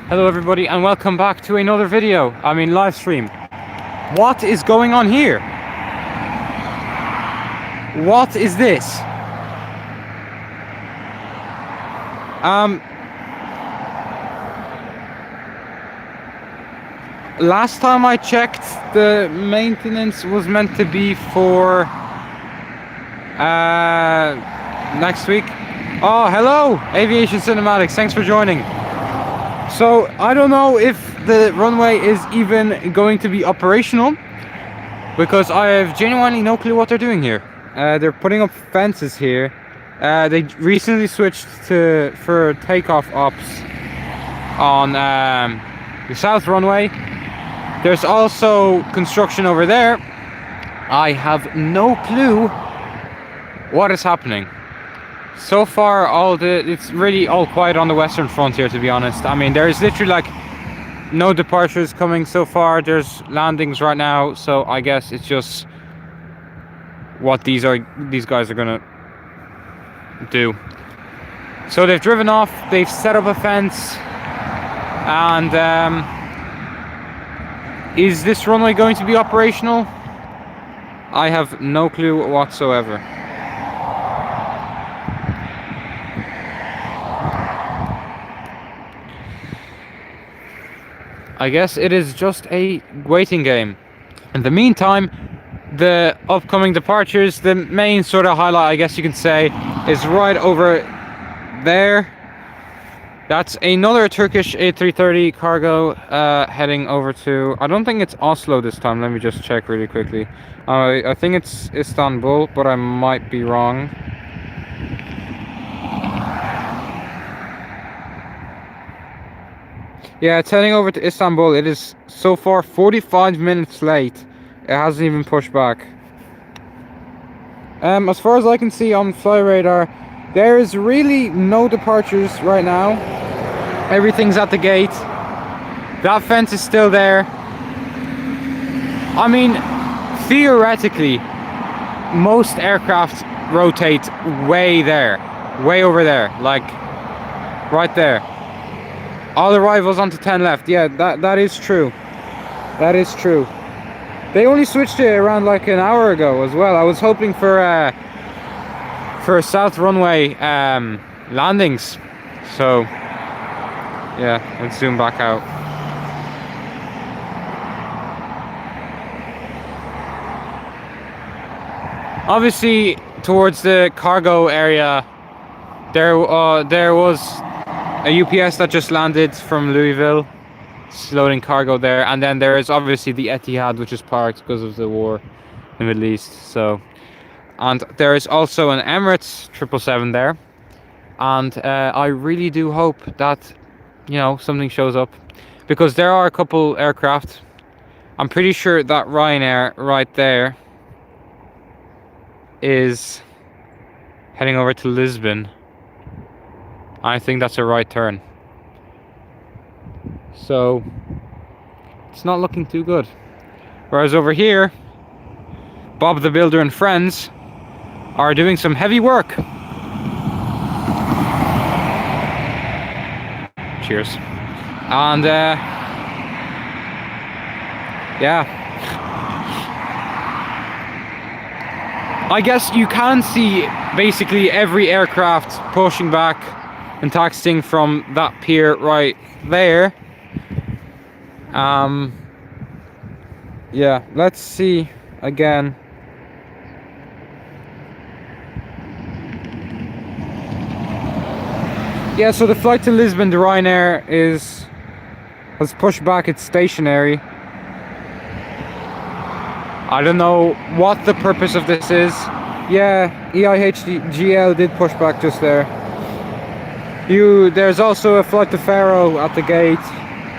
Hello everybody and welcome back to another video, live stream. What is going on here? What is this? Last time I checked, the maintenance was meant to be for next week. Oh, hello Aviation Cinematics, thanks for joining. So I don't know if the runway is even going to be operational, because I have genuinely no clue what they're doing here. They're putting up fences here. They recently switched for takeoff ops on the south runway. There's also construction over there. I have no clue what is happening. So far, it's really all quiet on the western frontier, to be honest. There's literally like no departures coming so far. There's landings right now, so I guess it's just what these guys are gonna do. So they've driven off, they've set up a fence, and is this runway going to be operational? I have no clue whatsoever. I guess it is just a waiting game. In the meantime, the upcoming departures, the main sort of highlight, I guess you can say, is right over there. That's another Turkish A330 cargo heading over to, I don't think it's Oslo this time, let me just check really quickly. I think it's Istanbul, but I might be wrong. Yeah, it's heading over to Istanbul. It is so far 45 minutes late. It hasn't even pushed back. As far as I can see on FlyRadar, there is really no departures right now. Everything's at the gate. That fence is still there. Theoretically, most aircraft rotate way over there, like right there. All arrivals onto 10 left. Yeah, that is true. That is true. They only switched it around like an hour ago as well. I was hoping for south runway landings. So yeah, let's zoom back out. Obviously, towards the cargo area, there was a UPS that just landed from Louisville, it's loading cargo there, and then there is obviously the Etihad, which is parked because of the war in the Middle East. So, and there is also an Emirates 777 there, and I really do hope that something shows up, because there are a couple aircraft. I'm pretty sure that Ryanair right there is heading over to Lisbon. I think that's a right turn. So it's not looking too good. Whereas over here, Bob the Builder and friends are doing some heavy work. Cheers. And yeah, I guess you can see basically every aircraft pushing back and taxiing from that pier right there. Yeah, let's see again. Yeah, so the flight to Lisbon, the Ryanair has pushed back. It's stationary. I don't know what the purpose of this is. Yeah, EIHGL did push back just there. There's also a flight to Faro at the gate.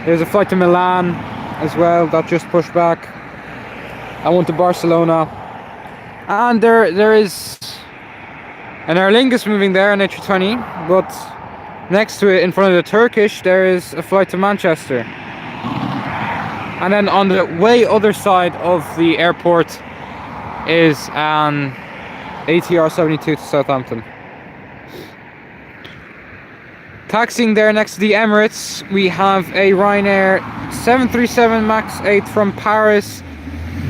There's a flight to Milan as well that just pushed back. I went to Barcelona. And there is an Aer Lingus moving there, an A320, but next to it, in front of the Turkish, there is a flight to Manchester. And then on the way other side of the airport is an ATR 72 to Southampton. Taxiing there next to the Emirates, we have a Ryanair 737 MAX 8 from Paris,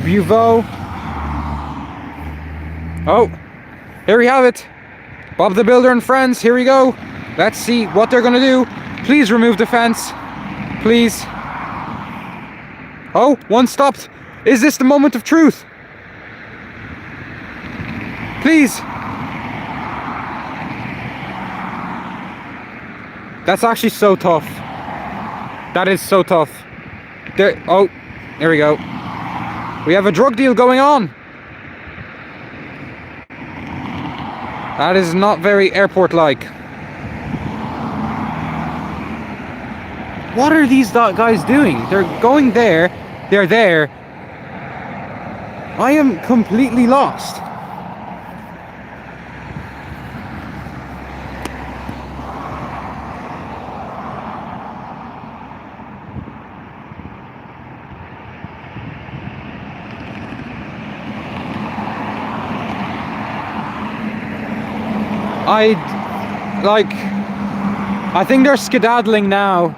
Beauvais. Oh, here we have it. Bob the Builder and friends, here we go. Let's see what they're gonna do. Please remove the fence, please. Oh, one stopped. Is this the moment of truth? Please. That's actually so tough. That is so tough. There, oh, there we go. We have a drug deal going on. That is not very airport-like. What are these guys doing? They're going there. They're there. I am completely lost. I think they're skedaddling now.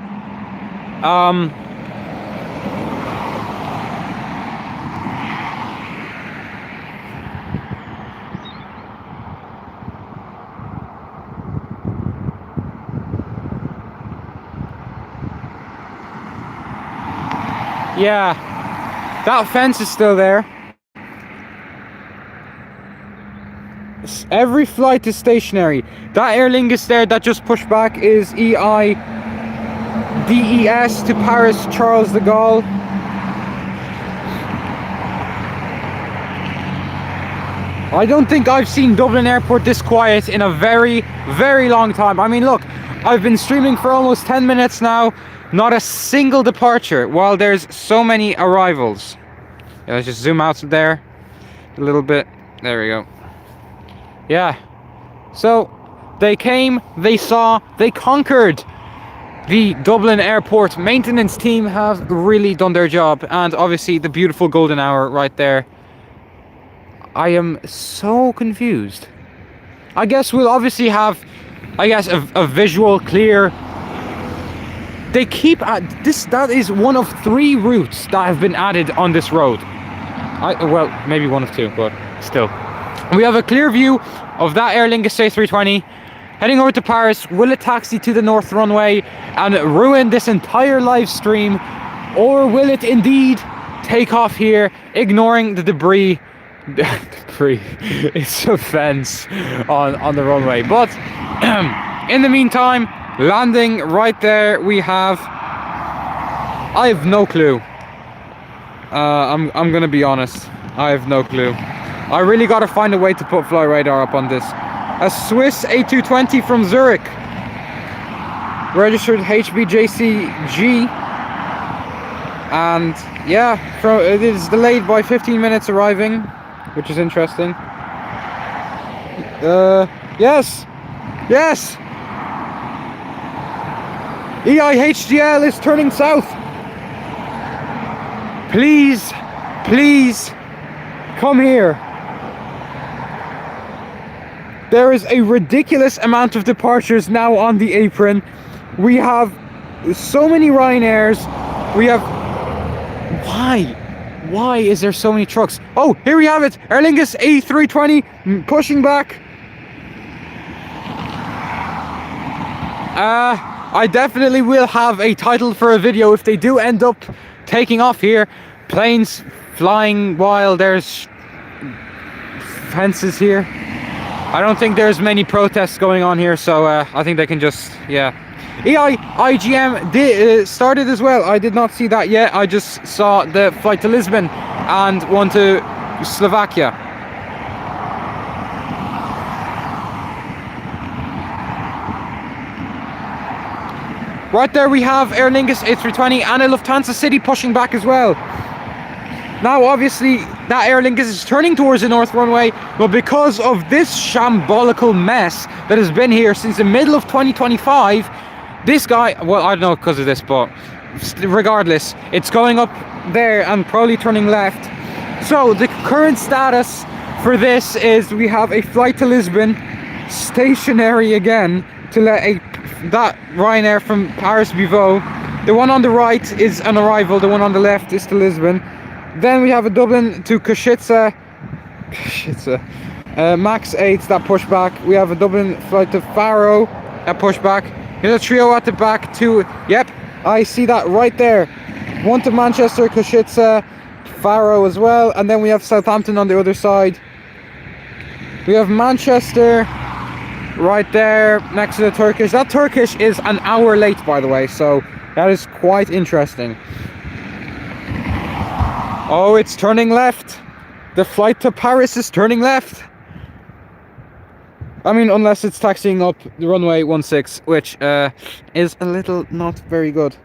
Yeah, that fence is still there. Every flight is stationary. That Aer Lingus there that just pushed back is EIDES to Paris Charles de Gaulle. I don't think I've seen Dublin Airport this quiet in a very, very long time. I mean, look, I've been streaming for almost 10 minutes now. Not a single departure while there's so many arrivals. Yeah, let's just zoom out there a little bit. There we go. Yeah, so they came, they saw, they conquered. The Dublin Airport maintenance team have really done their job, and obviously the beautiful golden hour right there. I am so confused. I guess we'll obviously have, a visual clear. They keep at this. That is one of 3 routes that have been added on this road. Well, maybe one of 2, but still. We have a clear view of that Aer Lingus A320 heading over to Paris. Will it taxi to the north runway and ruin this entire live stream, or will it indeed take off here, ignoring the debris? It's a fence on the runway. But in the meantime, landing right there, we have. I have no clue. I'm gonna be honest. I have no clue. I really got to find a way to put fly radar up on this. A Swiss A220 from Zurich, registered HBJCG, and yeah, it is delayed by 15 minutes arriving, which is interesting. Yes, EIHDL is turning south. Please, come here. There is a ridiculous amount of departures now on the apron. We have so many Ryanairs. We have... Why is there so many trucks? Oh, here we have it. Aer Lingus A320 pushing back. I definitely will have a title for a video if they do end up taking off here. Planes flying while there's fences here. I don't think there's many protests going on here, so I think they can just, yeah. EIGM started as well. I did not see that yet. I just saw the flight to Lisbon and one to Slovakia. Right there we have Aer Lingus A320 and a Lufthansa City pushing back as well. Now obviously that Aer Lingus is turning towards the north runway, but because of this shambolical mess that has been here since the middle of 2025, this guy, well, I don't know because of this, but regardless, it's going up there and probably turning left. So the current status for this is we have a flight to Lisbon, stationary again, to let a that Ryanair from Paris Bivot. The one on the right is an arrival, the one on the left is to Lisbon. Then we have a Dublin to Košice, Max 8 that push back. We have a Dublin flight to Faro that push back. Here's a trio at the back to, yep, I see that right there. One to Manchester, Košice, Faro as well, and then we have Southampton on the other side. We have Manchester right there next to the Turkish. That Turkish is an hour late, by the way, so that is quite interesting. Oh, it's turning left. The flight to Paris is turning left. I mean, unless it's taxiing up the runway 16, which is a little not very good.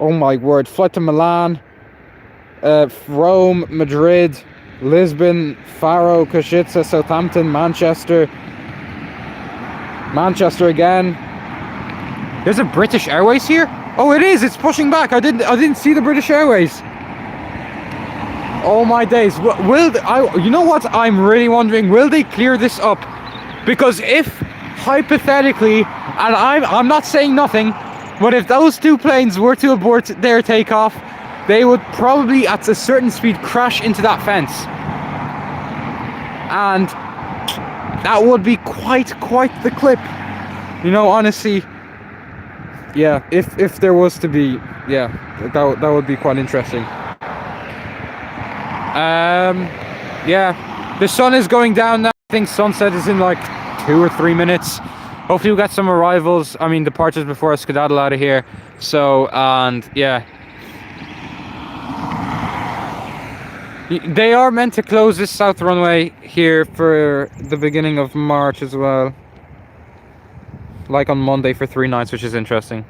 Oh my word. Flight to Milan, Rome, Madrid, Lisbon, Faro, Košice, Southampton, Manchester. Manchester again. There's a British Airways here? Oh, it is. It's pushing back. I didn't see the British Airways. Oh my days. You know what? I'm really wondering, will they clear this up? Because if, hypothetically, and I'm not saying nothing, but if those two planes were to abort their takeoff, they would probably at a certain speed crash into that fence. And that would be quite the clip. You know, honestly, yeah, if there was to be, yeah, that would be quite interesting. Yeah, the sun is going down now. I think sunset is in like 2 or 3 minutes. Hopefully we'll get some arrivals, I mean departures before I skedaddle out of here. So, and yeah. They are meant to close this south runway here for the beginning of March as well. Like on Monday for 3 nights, which is interesting.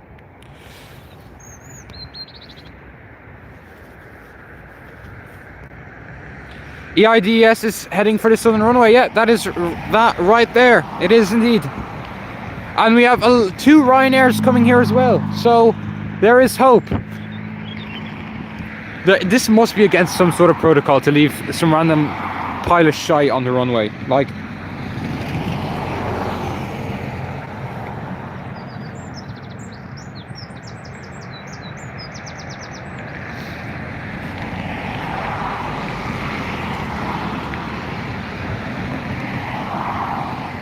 EIDS is heading for the southern runway. Yeah, that is that right there. It is indeed. And we have 2 Ryanairs coming here as well. So there is hope. This must be against some sort of protocol to leave some random pile of shite on the runway. Like,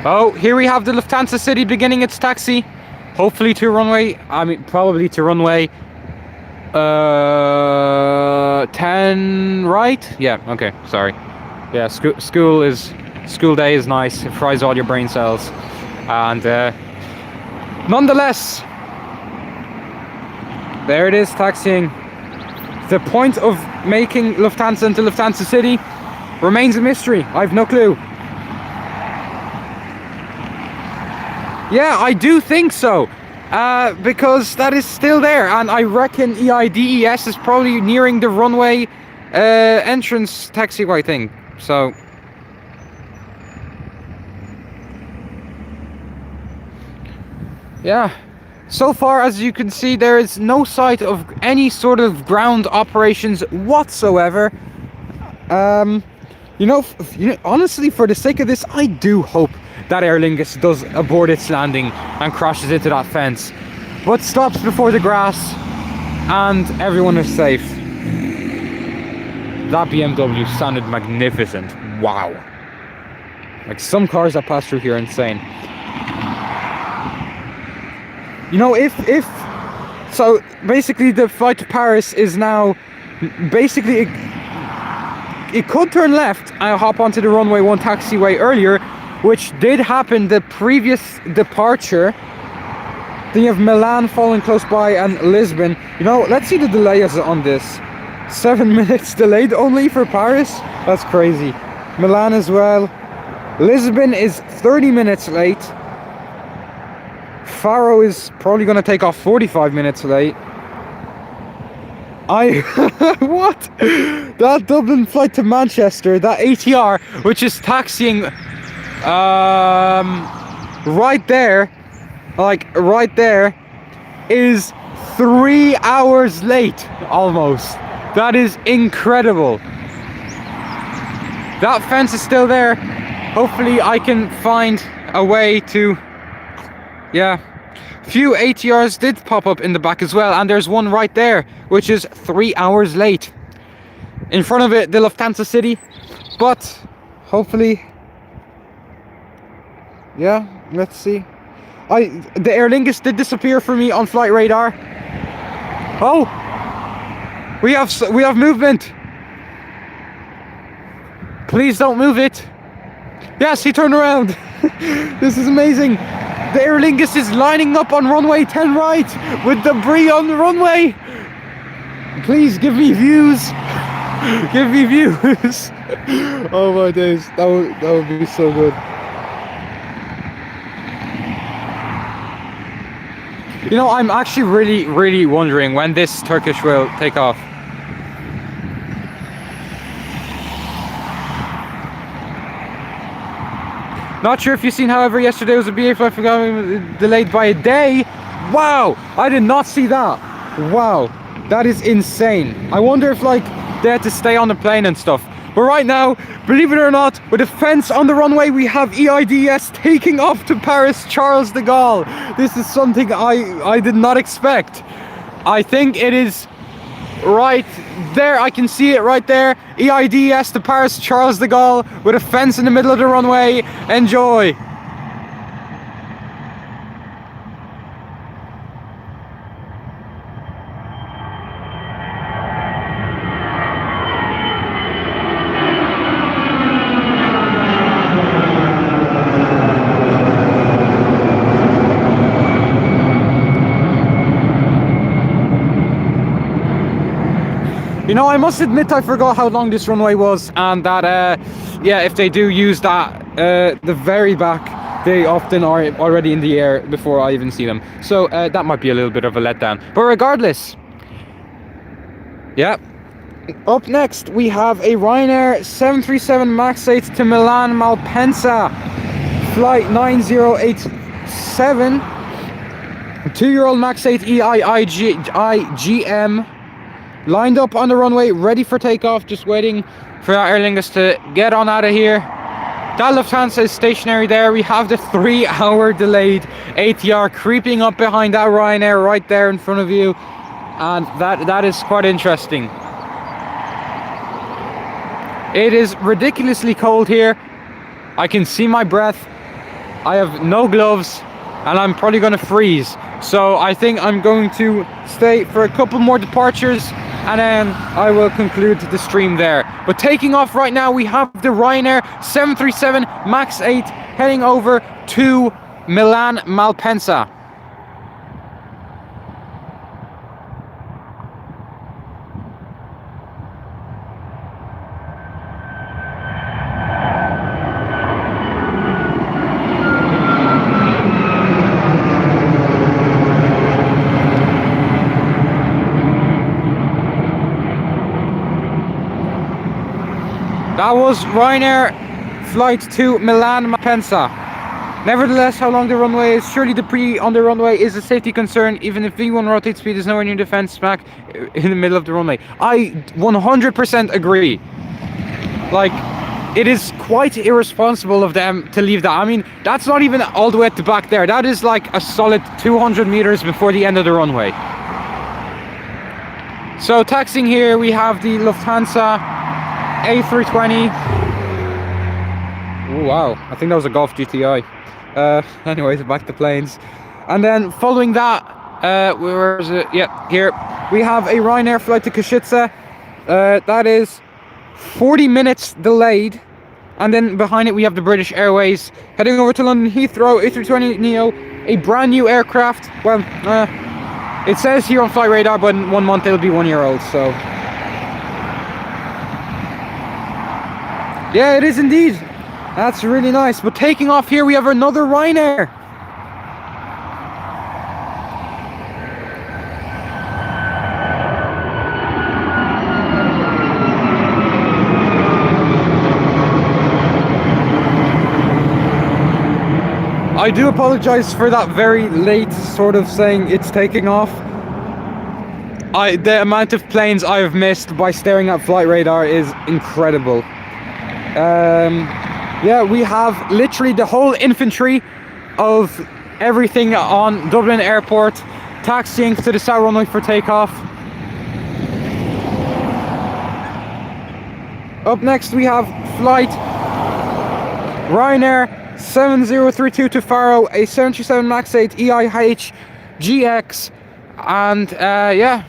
oh, here we have the Lufthansa City beginning its taxi. Hopefully to runway, I mean probably to runway 10 right? Yeah, okay, sorry. Yeah, school day is nice. It fries all your brain cells. And nonetheless, there it is, taxiing. The point of making Lufthansa into Lufthansa City remains a mystery. I have no clue. Yeah, I do think so. Because that is still there, and I reckon EIDES is probably nearing the runway entrance taxiway thing. So yeah, so far as you can see, there is no sight of any sort of ground operations whatsoever. You know, honestly, for the sake of this, I do hope that Aer Lingus does abort its landing and crashes into that fence, but stops before the grass and everyone is safe. That BMW sounded magnificent. Wow. Like, some cars that pass through here are insane. You know, so basically the flight to Paris is now basically, it could turn left and hop onto the runway 1 taxiway earlier, which did happen the previous departure. Then you have Milan following close by and Lisbon. You know, let's see the delay on this. 7 minutes delayed only for Paris? That's crazy. Milan as well. Lisbon is 30 minutes late. Faro is probably going to take off 45 minutes late. What? That Dublin flight to Manchester, that ATR, which is taxiing right there, like right there, is 3 hours late almost. That is incredible. That fence is still there. Hopefully I can find a way to, yeah, Few ATRs did pop up in the back as well, and there's one right there, which is 3 hours late. In front of it, the Lufthansa City, but hopefully, yeah, let's see. The Aer Lingus did disappear for me on flight radar. Oh, we have movement. Please don't move it. Yes, he turned around. This is amazing. The Aer Lingus is lining up on runway 10 right with debris on the runway. Please give me views. Give me views. Oh my days, that would be so good. You know, I'm actually really wondering when this Turkish will take off. Not sure if you've seen, however, yesterday was a BA flight delayed by a day. Wow, I did not see that. Wow, that is insane. I wonder if like they had to stay on the plane and stuff. But right now, believe it or not, with a fence on the runway, we have EIDS taking off to Paris Charles de Gaulle. This is something I did not expect. I think it is right there. I can see it right there. EIDS to Paris Charles de Gaulle with a fence in the middle of the runway. Enjoy. You know, I must admit I forgot how long this runway was, and that, yeah, if they do use that, the very back, they often are already in the air before I even see them. So that might be a little bit of a letdown. But regardless, yeah. Up next, we have a Ryanair 737 MAX 8 to Milan Malpensa, flight 9087, 2-year-old MAX 8 EIGM. Lined up on the runway, ready for takeoff, just waiting for that Aer Lingus to get on out of here. That Lufthansa is stationary there. We have the 3-hour delayed ATR creeping up behind that Ryanair right there in front of you. And that is quite interesting. It is ridiculously cold here. I can see my breath. I have no gloves and I'm probably going to freeze. So I think I'm going to stay for a couple more departures and then I will conclude the stream there. But taking off right now, we have the Ryanair 737 MAX 8 heading over to Milan Malpensa. That was Ryanair flight to Milan Malpensa. Nevertheless, how long the runway is, surely debris on the runway is a safety concern, even if V1 rotate speed is nowhere near the fence smack in the middle of the runway. I 100% agree. Like, it is quite irresponsible of them to leave that. I mean, that's not even all the way at the back there. That is like a solid 200 meters before the end of the runway. So taxiing here, we have the Lufthansa A320. Oh, wow, I think that was a Golf GTI. Anyways, back to planes. And then following that, where is it? Yeah, here. We have a Ryanair flight to Košice. That is 40 minutes delayed. And then behind it, we have the British Airways heading over to London Heathrow, A320neo, a brand new aircraft. Well, it says here on flight radar, but in 1 month it'll be 1 year old, so. Yeah, it is indeed. That's really nice. But taking off here, we have another Ryanair. I do apologize for that very late sort of saying it's taking off. The amount of planes I have missed by staring at flight radar is incredible. Yeah, we have literally the whole infantry of everything on Dublin Airport, taxiing to the south runway for takeoff. Up next we have flight Ryanair 7032 to Faro, a 737 MAX 8 EIH GX, and yeah,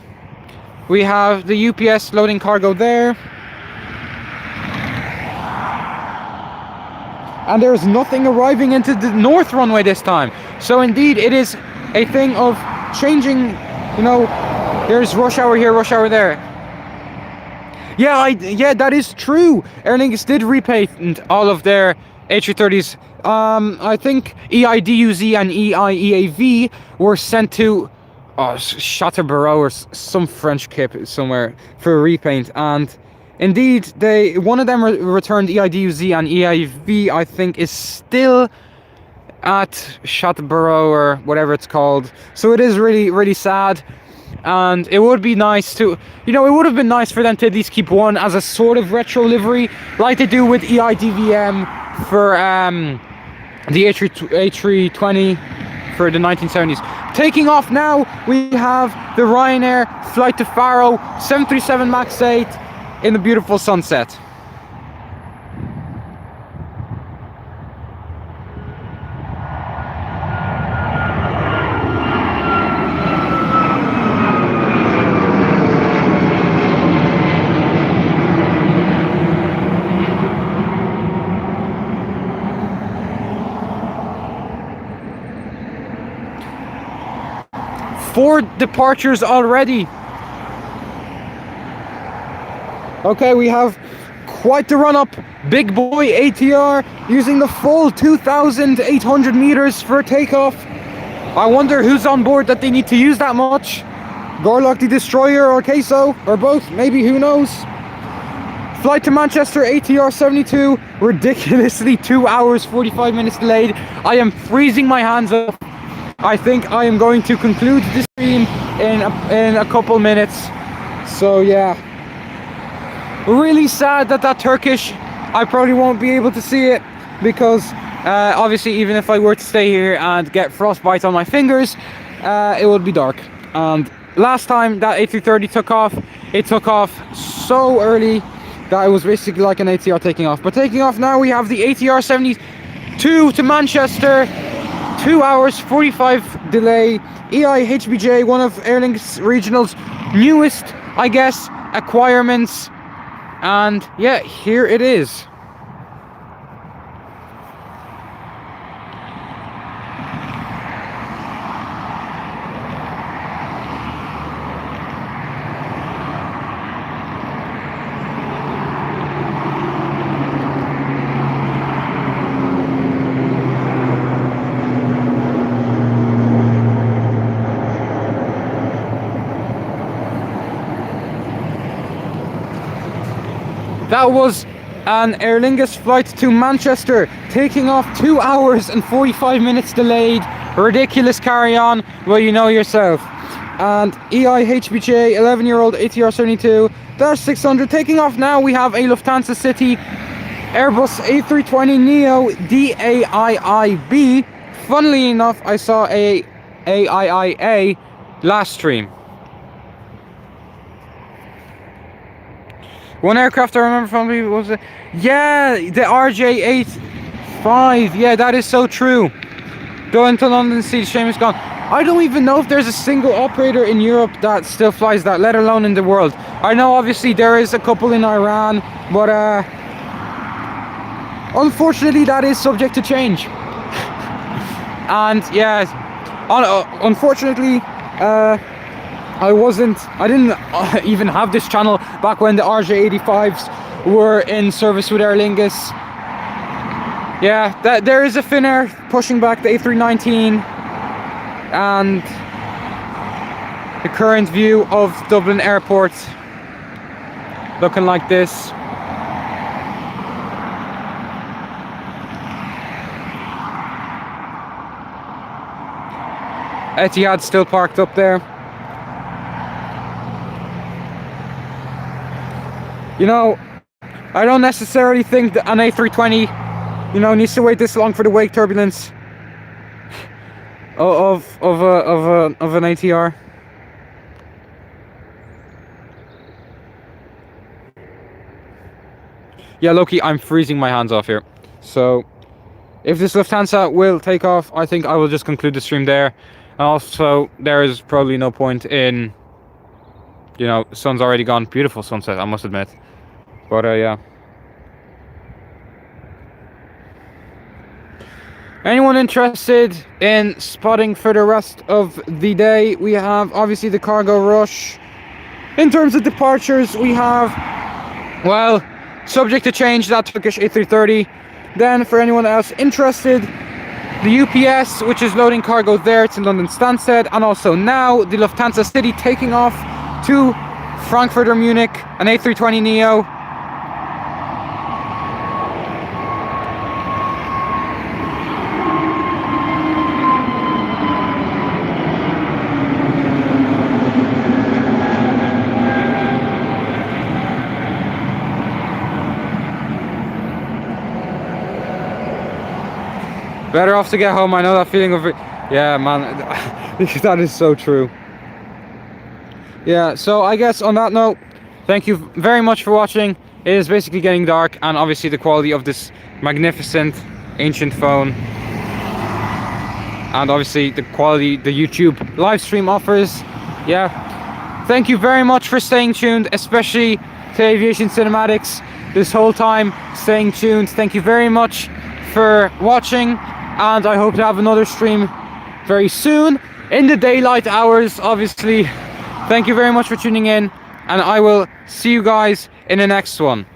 we have the UPS loading cargo there. And there's nothing arriving into the north runway this time. So indeed, it is a thing of changing, you know, there's rush hour here, rush hour there. Yeah, that is true. Aer Lingus did repatent all of their A330s. I think EIDUZ and EIEAV were sent to Châteaubriand or some French kip somewhere for a repaint, and indeed, one of them returned EIDUZ, and EIV, I think, is still at Châteaubriand or whatever it's called. So it is really, really sad. And it would be nice to, you know, it would have been nice for them to at least keep one as a sort of retro livery, like they do with EIDVM for the A320 for the 1970s. Taking off now, we have the Ryanair flight to Faro 737 MAX 8 in the beautiful sunset. Four departures already. Okay, we have quite the run up. Big boy ATR using the full 2,800 meters for takeoff. I wonder who's on board that they need to use that much. Gorlock the Destroyer or Queso, or both, maybe, who knows. Flight to Manchester ATR 72, ridiculously 2 hours 45 minutes delayed. I am freezing my hands off. I think I am going to conclude this stream in a couple minutes. So yeah, really sad that Turkish, I probably won't be able to see it, because obviously even if I were to stay here and get frostbite on my fingers, it would be dark. And last time that A330 took off, it took off so early that it was basically like an ATR taking off. But taking off now, we have the ATR 72 to Manchester, 2 hours 45 delay. EIHBJ, one of Aer Lingus Regional's newest, I guess, acquirements. And yeah, here it is. That was an Aer Lingus flight to Manchester, taking off 2 hours and 45 minutes delayed. Ridiculous carry on, well, you know yourself. And EIHBJ 11-year-old ATR 72 -600 taking off now. We have a Lufthansa City Airbus A320neo DAIIB. Funnily enough, I saw a AIIA last stream. One aircraft I remember from me was yeah, the RJ85. Yeah, that is so true. Going to London to see the Seamus gone. I don't even know if there's a single operator in Europe that still flies that, let alone in the world. I know obviously there is a couple in Iran, but unfortunately that is subject to change. And yeah, unfortunately, I didn't even have this channel back when the RJ85s were in service with Aer Lingus. Yeah, there is a Finnair pushing back the A319, and the current view of Dublin Airport looking like this. Etihad still parked up there. You know, I don't necessarily think that an A320, you know, needs to wait this long for the wake turbulence. of an ATR. Yeah, Loki, I'm freezing my hands off here. So, if this Lufthansa will take off, I think I will just conclude the stream there. And also, there is probably no point in, you know, the sun's already gone. Beautiful sunset, I must admit. But, yeah. Anyone interested in spotting for the rest of the day? We have, obviously, the cargo rush. In terms of departures, we have, well, subject to change, that Turkish A330. Then, for anyone else interested, the UPS, which is loading cargo there to London Stansted, and also now the Lufthansa City taking off to Frankfurt or Munich, an A320neo. Better off to get home. I know that feeling of it. Yeah, man, that is so true. Yeah, so I guess on that note, thank you very much for watching. It is basically getting dark, and obviously the quality of this magnificent ancient phone, and obviously the quality the YouTube live stream offers. Yeah, thank you very much for staying tuned, especially to Aviation Cinematics this whole time, staying tuned. Thank you very much for watching, and I hope to have another stream very soon in the daylight hours, obviously. Thank you very much for tuning in, and I will see you guys in the next one.